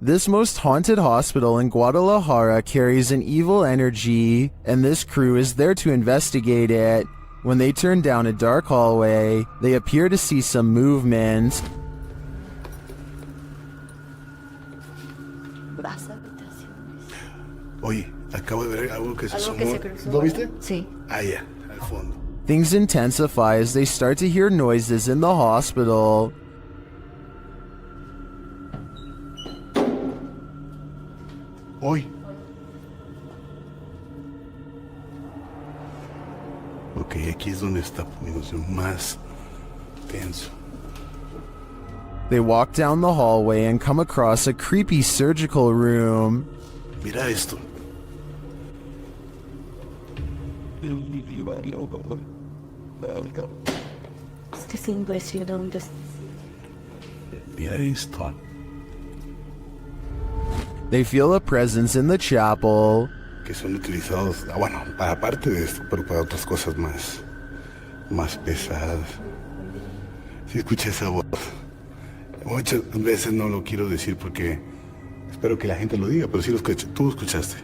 This most haunted hospital in Guadalajara carries an evil energy, and this crew is there to investigate it. When they turn down a dark hallway, they appear to see some movement. Oye, acabo de ver algo que se asomó. ¿Lo viste? Sí. Ah, ya, al fondo. Things intensify as they start to hear noises in the hospital. Hoy. Ok, aquí es donde está poniéndose más tenso. They walk down the hallway and come across a creepy surgical room. Mira esto. Es impresionante. Mira esto. They feel a presence in the chapel. Que son utilizados, bueno, para parte de esto, pero para otras cosas más pesadas. Si escuché esa voz. Muchas veces no lo quiero decir porque espero que la gente lo diga, pero sí lo escuché. Tú lo escuchaste.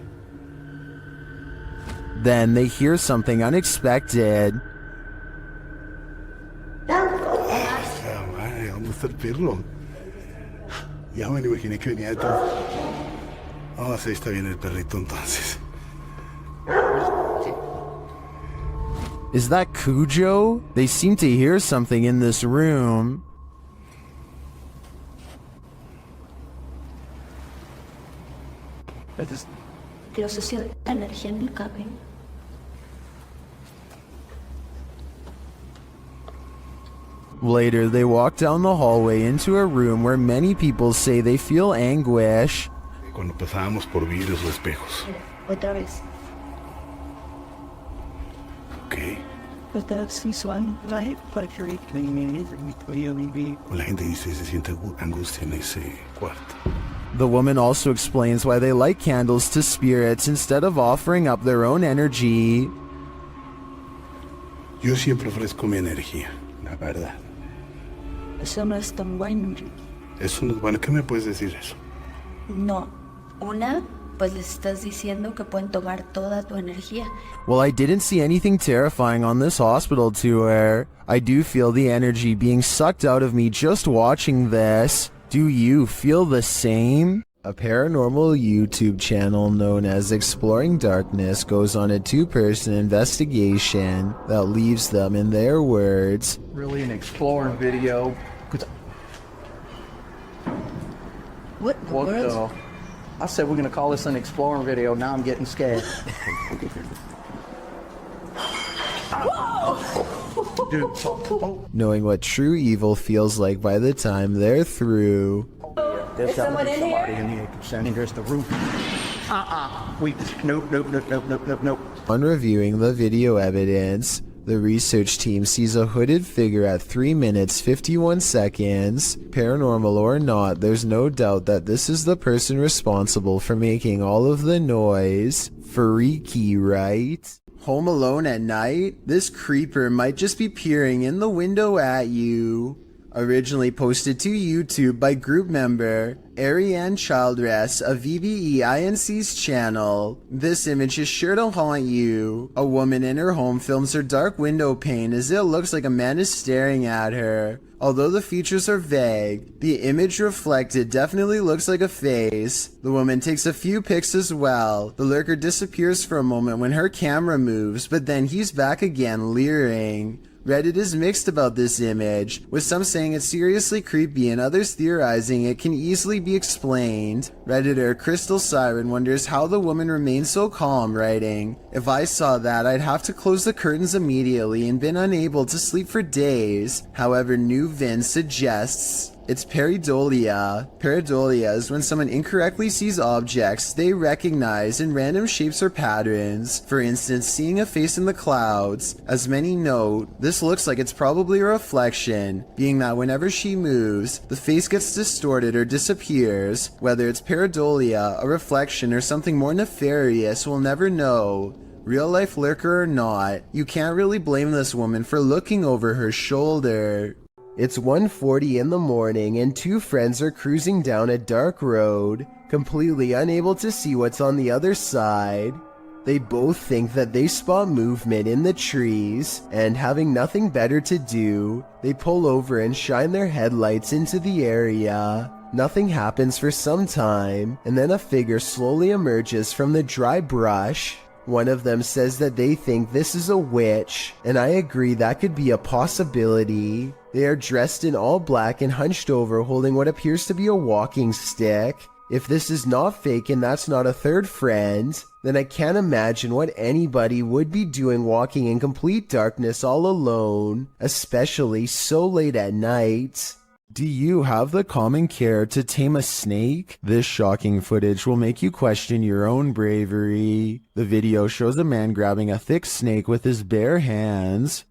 Then they hear something unexpected. Madre, ¿dónde está el perro? Ya me lo imaginé que venía detrás. Oh, sí, está bien el perrito entonces. Is that Cujo? They seem to hear something in this room. Quiero asociar la energía en el cabello. Later, they walk down the hallway into a room where many people say they feel anguish. Cuando pasábamos por vidrios o espejos. Otra vez. Ok. Otra vez visual, right? La gente dice se siente angustia en ese cuarto. The woman also explains why they light candles to spirits instead of offering up their own energy. Yo siempre ofrezco mi energía, la verdad. Eso no es tan bueno. Eso no es bueno. ¿Qué me puedes decir eso? No. Una, pues les estás diciendo que pueden tomar toda tu energía. Well, I didn't see anything terrifying on this hospital tour. I do feel the energy being sucked out of me just watching this. Do you feel the same? A paranormal YouTube channel known as Exploring Darkness goes on a two-person investigation that leaves them, in their words, really an exploring video. What the? I said we're gonna call this an exploring video. Now I'm getting scared. Dude, knowing what true evil feels like by the time they're through. There's somebody in here. Sending us the roof. Nope. On reviewing the video evidence, the research team sees a hooded figure at 3 minutes 51 seconds. Paranormal or not, there's no doubt that this is the person responsible for making all of the noise. Freaky, right? Home alone at night? This creeper might just be peering in the window at you. Originally posted to YouTube by group member Ariane Childress of VBEINC's channel. This image is sure to haunt you. A woman in her home films her dark window pane as it looks like a man is staring at her. Although the features are vague, the image reflected definitely looks like a face. The woman takes a few pics as well. The lurker disappears for a moment when her camera moves, but then he's back again, leering. Reddit is mixed about this image, with some saying it's seriously creepy and others theorizing it can easily be explained. Redditor Crystal Siren wonders how the woman remained so calm, writing, "If I saw that, I'd have to close the curtains immediately and been unable to sleep for days." However, New Vin suggests it's pareidolia. Pareidolia is when someone incorrectly sees objects they recognize in random shapes or patterns. For instance, seeing a face in the clouds. As many note, this looks like it's probably a reflection, being that whenever she moves, the face gets distorted or disappears. Whether it's pareidolia, a reflection, or something more nefarious, we'll never know. Real life lurker or not, you can't really blame this woman for looking over her shoulder. It's 1:40 in the morning and two friends are cruising down a dark road, completely unable to see what's on the other side. They both think that they spot movement in the trees, and having nothing better to do, they pull over and shine their headlights into the area. Nothing happens for some time, and then a figure slowly emerges from the dry brush. One of them says that they think this is a witch, and I agree that could be a possibility. They are dressed in all black and hunched over, holding what appears to be a walking stick. If this is not fake and that's not a third friend, then I can't imagine what anybody would be doing walking in complete darkness all alone, especially so late at night. Do you have the common care to tame a snake? This shocking footage will make you question your own bravery. The video shows a man grabbing a thick snake with his bare hands.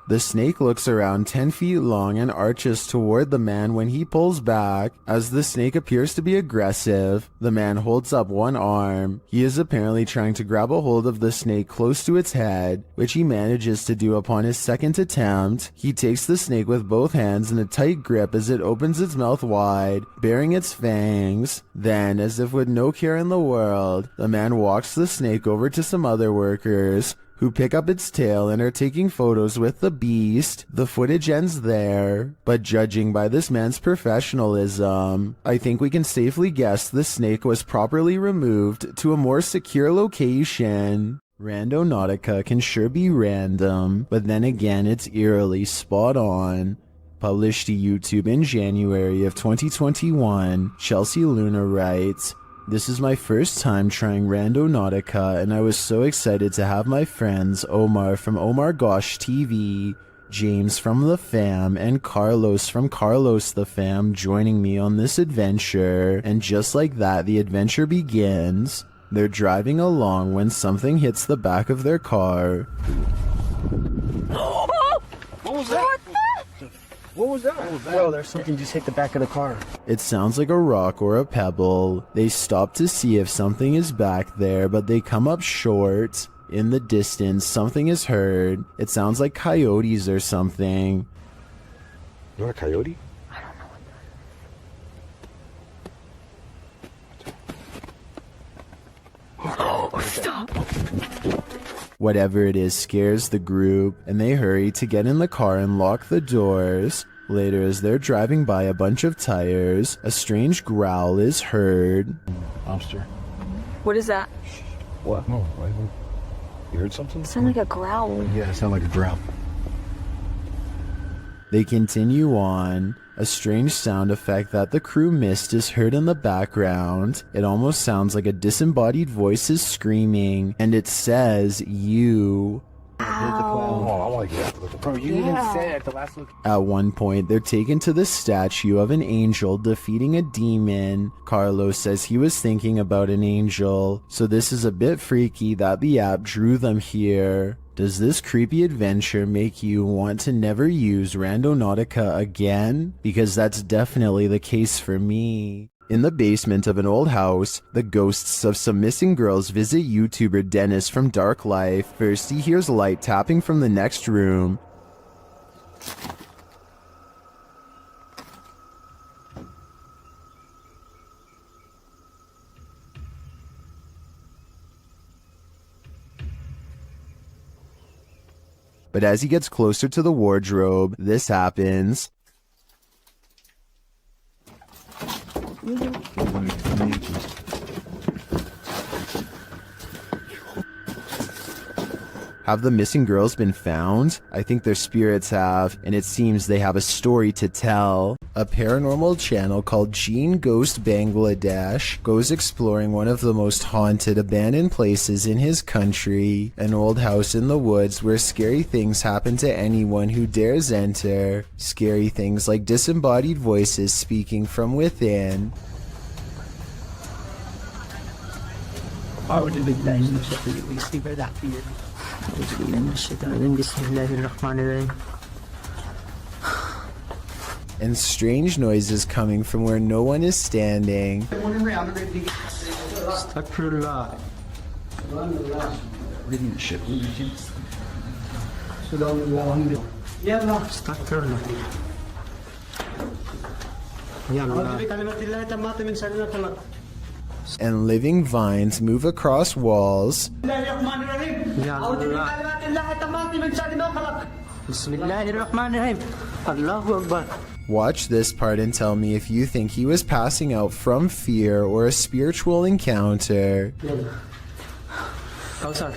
The snake looks around 10 feet long and arches toward the man when he pulls back. As the snake appears to be aggressive, the man holds up one arm. He is apparently trying to grab a hold of the snake close to its head, which he manages to do upon his second attempt. He takes the snake with both hands in a tight grip as it opens its mouth wide, baring its fangs. Then, as if with no care in the world, the man walks the snake over to some other workers, who pick up its tail and are taking photos with the beast. The footage ends there, but judging by this man's professionalism, I think we can safely guess the snake was properly removed to a more secure location. Rando Nautica can sure be random, but then again it's eerily spot on. Published to YouTube in January of 2021, Chelsea Luna writes, "This is my first time trying Rando Nautica, and I was so excited to have my friends Omar from Omar Gosh TV, James from The Fam, and Carlos from Carlos The Fam joining me on this adventure." And just like that, the adventure begins. They're driving along when something hits the back of their car. What was that? What was that? Bro, there's something just hit the back of the car. It sounds like a rock or a pebble. They stop to see if something is back there, but they come up short. In the distance, something is heard. It sounds like coyotes or something. ¿No era coyote? Stop. Whatever it is scares the group, and they hurry to get in the car and lock the doors. Later, as they're driving by a bunch of tires, a strange growl is heard. Lobster. What is that? What? No, you heard something? It sounded like a growl. Yeah, it sounded like a growl. They continue on. A strange sound effect that the crew missed is heard in the background. It almost sounds like a disembodied voice is screaming, and it says, "You." Oh, I like that. Bro, you even said at the last look. At one point, they're taken to the statue of an angel defeating a demon. Carlos says he was thinking about an angel, so this is a bit freaky that the app drew them here. Does this creepy adventure make you want to never use Rando Nautica again? Because that's definitely the case for me. In the basement of an old house, the ghosts of some missing girls visit YouTuber Dennis from Dark Life. First, he hears light tapping from the next room. But as he gets closer to the wardrobe, this happens. Have the missing girls been found? I think their spirits have, and it seems they have a story to tell. A paranormal channel called Gene Ghost Bangladesh goes exploring one of the most haunted abandoned places in his country, an old house in the woods where scary things happen to anyone who dares enter. Scary things like disembodied voices speaking from within. أعوذ بالله من الشيطان الرجيم أعوذ بالله من الشيطان الرجيم بسم الله الرحمن الرحيم and strange noises coming from where no one is standing. Astaghfirullah. Astaghfirullah. Ya Allah. And living vines move across walls. Ya Allah. Bismillahirrahmanirrahim. Allahu Akbar. Watch this part and tell me if you think he was passing out from fear or a spiritual encounter. Kausar.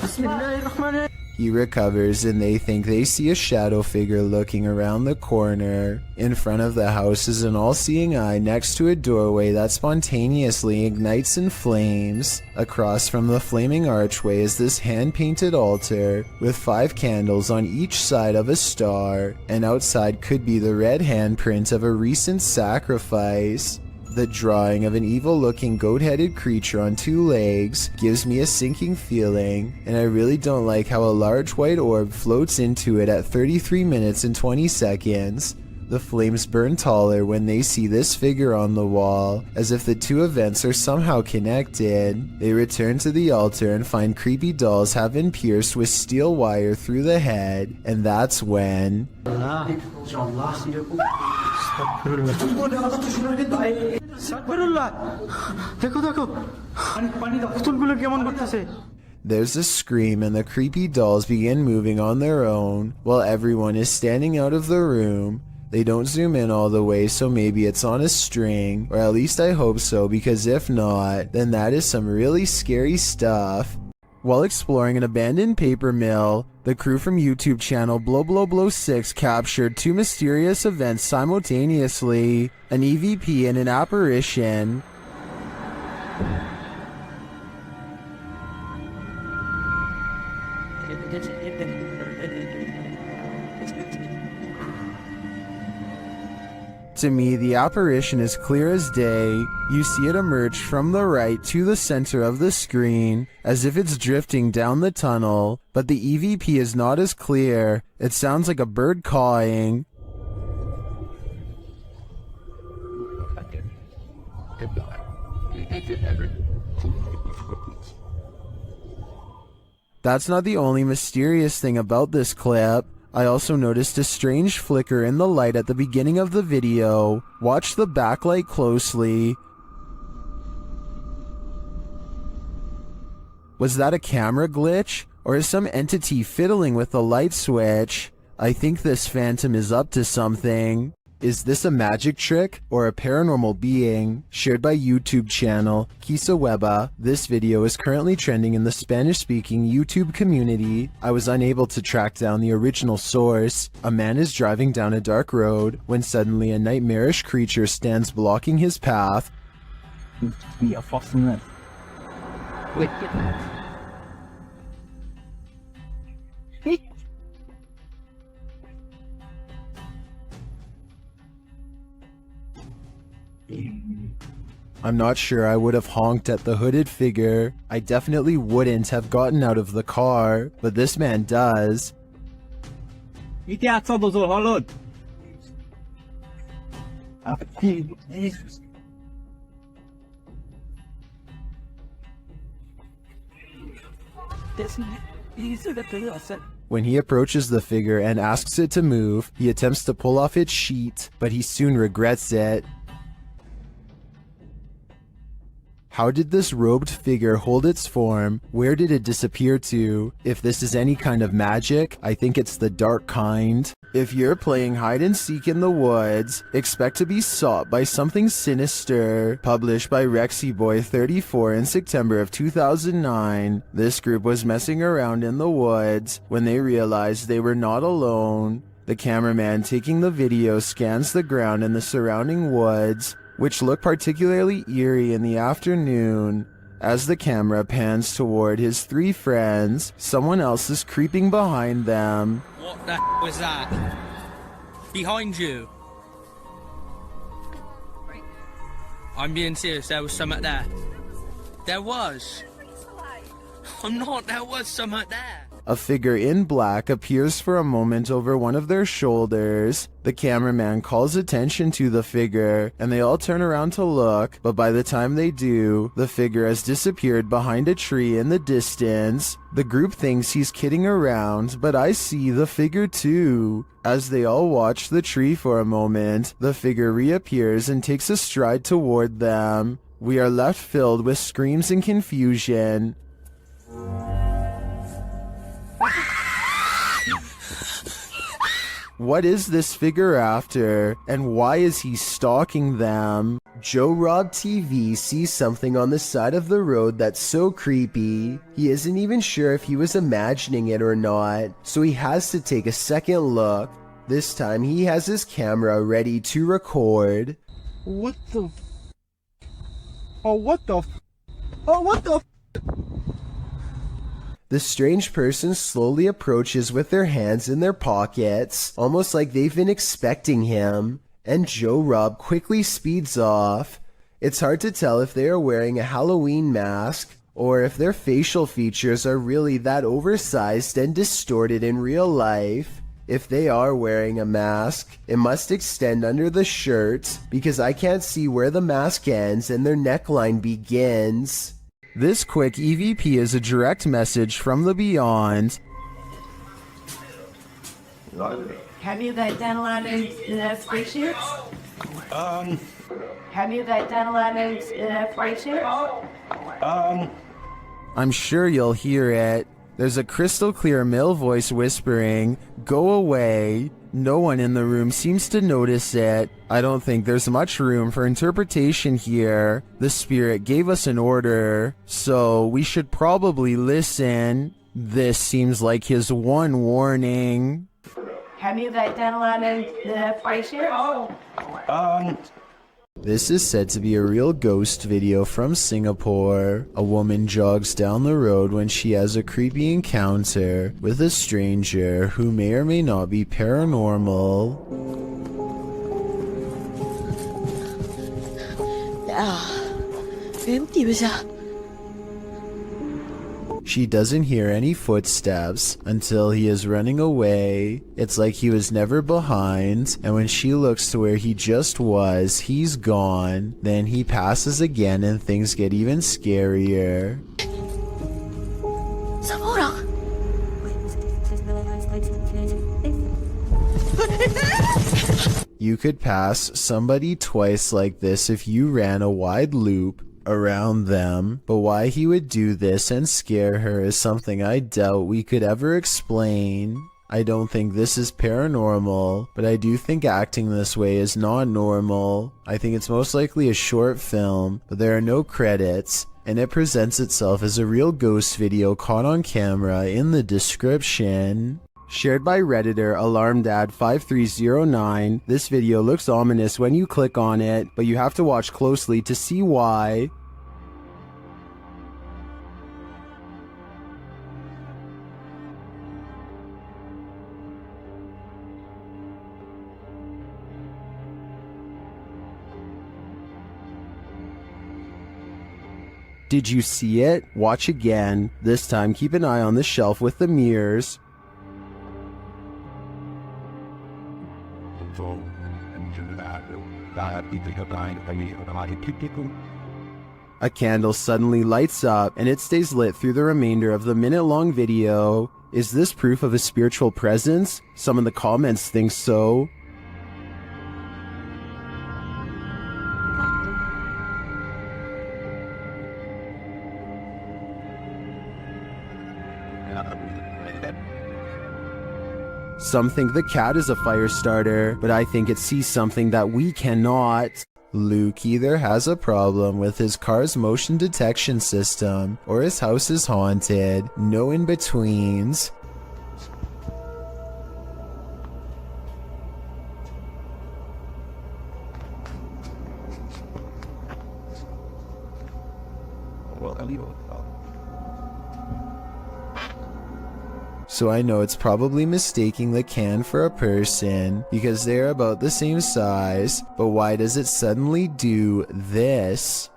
Bismillahirrahmanirrahim. He recovers and they think they see a shadow figure looking around the corner. In front of the house is an all-seeing eye next to a doorway that spontaneously ignites in flames. Across from the flaming archway is this hand-painted altar with 5 candles on each side of a star, and outside could be the red handprint of a recent sacrifice. The drawing of an evil-looking goat-headed creature on 2 legs gives me a sinking feeling, and I really don't like how a large white orb floats into it at 33 minutes and 20 seconds. The flames burn taller when they see this figure on the wall, as if the 2 events are somehow connected. They return to the altar and find creepy dolls have been pierced with steel wire through the head, and that's when... There's a scream and the creepy dolls begin moving on their own, while everyone is standing out of the room. They don't zoom in all the way, so maybe it's on a string, or at least I hope so, because if not, then that is some really scary stuff. While exploring an abandoned paper mill, the crew from YouTube channel Blow 6 captured 2 mysterious events simultaneously, an EVP and an apparition. To me, the apparition is clear as day. You see it emerge from the right to the center of the screen, as if it's drifting down the tunnel, but the EVP is not as clear. It sounds like a bird cawing. That's not the only mysterious thing about this clip. I also noticed a strange flicker in the light at the beginning of the video. Watch the backlight closely. Was that a camera glitch? Or is some entity fiddling with the light switch? I think this phantom is up to something. Is this a magic trick or a paranormal being? Shared by YouTube channel Kisa Weba. This video is currently trending in the Spanish-speaking YouTube community. I was unable to track down the original source. A man is driving down a dark road when suddenly a nightmarish creature stands blocking his path. Be a fascinating. Wait, get that. I'm not sure I would have honked at the hooded figure. I definitely wouldn't have gotten out of the car, but this man does. When he approaches the figure and asks it to move, he attempts to pull off its sheet, but he soon regrets it. How did this robed figure hold its form? Where did it disappear to? If this is any kind of magic, I think it's the dark kind. If you're playing hide and seek in the woods, expect to be sought by something sinister. Published by RexyBoy34 in September of 2009. This group was messing around in the woods when they realized they were not alone. The cameraman taking the video scans the ground in the surrounding woods, which look particularly eerie in the afternoon. As the camera pans toward his 3 friends, someone else is creeping behind them. What the was that? Behind you. I'm being serious, there was something there. There was. I'm not, there was something there. A figure in black appears for a moment over one of their shoulders. The cameraman calls attention to the figure, and they all turn around to look, but by the time they do, the figure has disappeared behind a tree in the distance. The group thinks he's kidding around, but I see the figure too. As they all watch the tree for a moment, the figure reappears and takes a stride toward them. We are left filled with screams and confusion. What is this figure after, and why is he stalking them? Joe Rob TV sees something on the side of the road that's so creepy. He isn't even sure if he was imagining it or not, so he has to take a second look. This time he has his camera ready to record. What the? Oh, what the? Oh, what the? The strange person slowly approaches with their hands in their pockets, almost like they've been expecting him, and Joe Rob quickly speeds off. It's hard to tell if they are wearing a Halloween mask, or if their facial features are really that oversized and distorted in real life. If they are wearing a mask, it must extend under the shirt, because I can't see where the mask ends and their neckline begins. This quick EVP is a direct message from the beyond. Have you guys done a lot of spaceships? Have you guys done a lot of spaceships? I'm sure you'll hear it. There's a crystal clear male voice whispering, "Go away." No one in the room seems to notice it. I don't think there's much room for interpretation here. The spirit gave us an order, so we should probably listen. This seems like his one warning. Have you guys done a lot of spaceships? This is said to be a real ghost video from Singapore. A woman jogs down the road when she has a creepy encounter with a stranger who may or may not be paranormal. She doesn't hear any footsteps until he is running away. It's like he was never behind, and when she looks to where he just was, he's gone. Then he passes again and things get even scarier. You could pass somebody twice like this if you ran a wide loop around them, but why he would do this and scare her is something I doubt we could ever explain. I don't think this is paranormal, but I do think acting this way is not normal. I think it's most likely a short film, but there are no credits, and it presents itself as a real ghost video caught on camera in the description. Shared by Redditor AlarmDad5309, this video looks ominous when you click on it, but you have to watch closely to see why. Did you see it? Watch again. This time keep an eye on the shelf with the mirrors. A candle suddenly lights up and it stays lit through the remainder of the minute-long video. Is this proof of a spiritual presence? Some in the comments think so. Some think the cat is a fire starter, but I think it sees something that we cannot. Luke either has a problem with his car's motion detection system, or his house is haunted. No in-betweens. So I know it's probably mistaking the can for a person because they're about the same size, but why does it suddenly do this?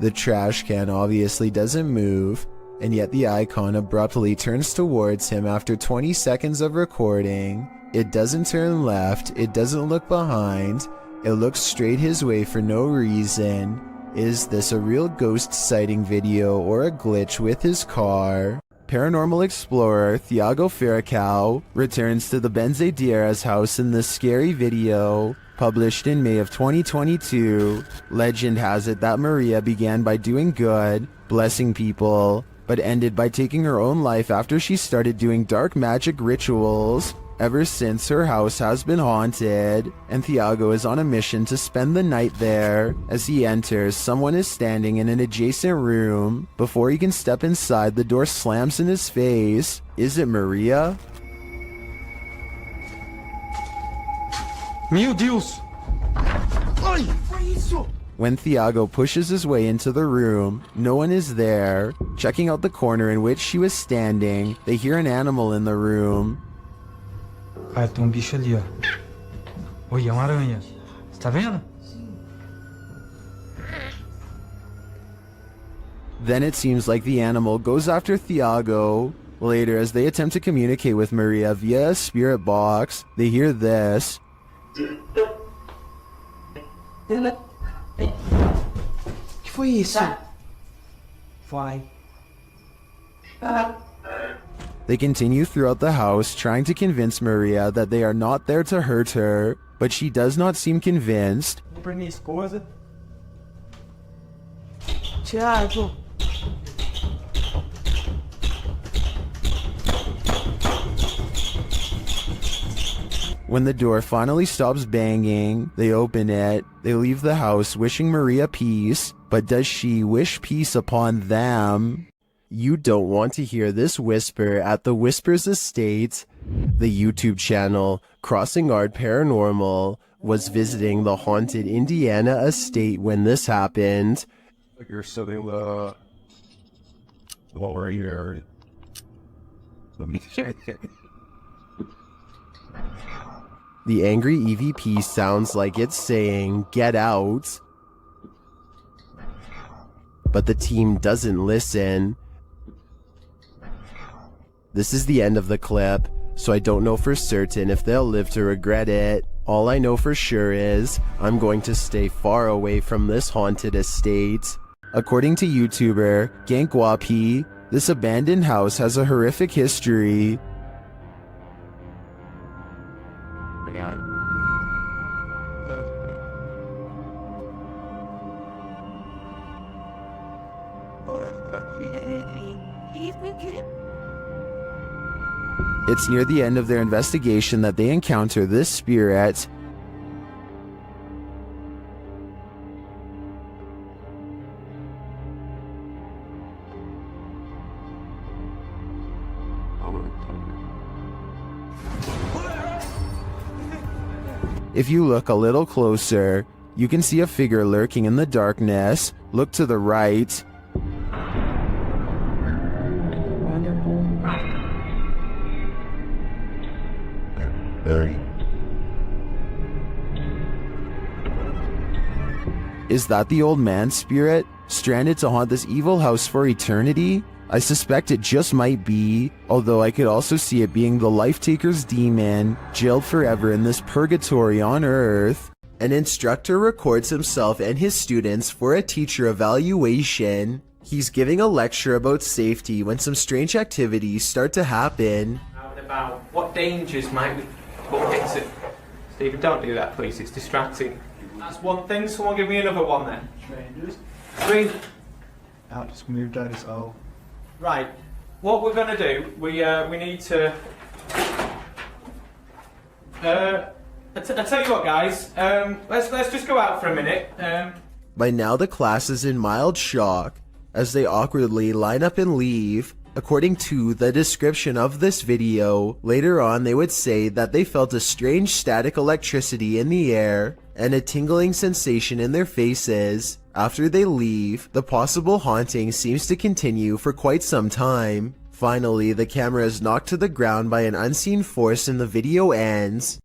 The trash can obviously doesn't move, and yet the icon abruptly turns towards him after 20 seconds of recording. It doesn't turn left, it doesn't look behind, it looks straight his way for no reason. Is this a real ghost sighting video or a glitch with his car? Paranormal explorer Thiago Ferracao returns to the Benzedeiras house in this scary video, published in May of 2022. Legend has it that Maria began by doing good, blessing people, but ended by taking her own life after she started doing dark magic rituals. Ever since, her house has been haunted, and Thiago is on a mission to spend the night there. As he enters, someone is standing in an adjacent room. Before he can step inside, the door slams in his face. Is it Maria? Meu Deus! Ai, foi isso? When Thiago pushes his way into the room, no one is there. Checking out the corner in which she was standing, they hear an animal in the room. Ah, tem bicho ali, ó. Oi, é uma aranha. Você tá vendo? Then it seems like the animal goes after Thiago. Later, as they attempt to communicate with Maria via a spirit box, they hear this. Que foi isso? Vai. They continue throughout the house, trying to convince Maria that they are not there to hurt her, but she does not seem convinced. Vou pra minha esposa. Thiago. When the door finally stops banging, they open it. They leave the house wishing Maria peace, but does she wish peace upon them? You don't want to hear this whisper at the Whispers Estate. The YouTube channel Crossing Guard Paranormal was visiting the haunted Indiana estate when this happened. You're sitting well right here. Let me check it. The angry EVP sounds like it's saying, "Get out." But the team doesn't listen. This is the end of the clip, so I don't know for certain if they'll live to regret it. All I know for sure is, I'm going to stay far away from this haunted estate. According to YouTuber Gankwapi, this abandoned house has a horrific history. It's near the end of their investigation that they encounter this spirit. If you look a little closer, you can see a figure lurking in the darkness. Look to the right. Is that the old man's spirit, stranded to haunt this evil house for eternity? I suspect it just might be, although I could also see it being the Life-Taker's demon, jailed forever in this purgatory on Earth. An instructor records himself and his students for a teacher evaluation. He's giving a lecture about safety when some strange activities start to happen. About what dangers might we put into. Stephen, don't do that, please. It's distracting. That's one thing. Someone give me another one then. Strangers. Out, just moved out his O. Right. What we're gonna do? We need to. I tell you what, guys. Let's just go out for a minute. By now, the class is in mild shock as they awkwardly line up and leave. According to the description of this video, later on they would say that they felt a strange static electricity in the air and a tingling sensation in their faces. After they leave, the possible haunting seems to continue for quite some time. Finally, the camera is knocked to the ground by an unseen force and the video ends.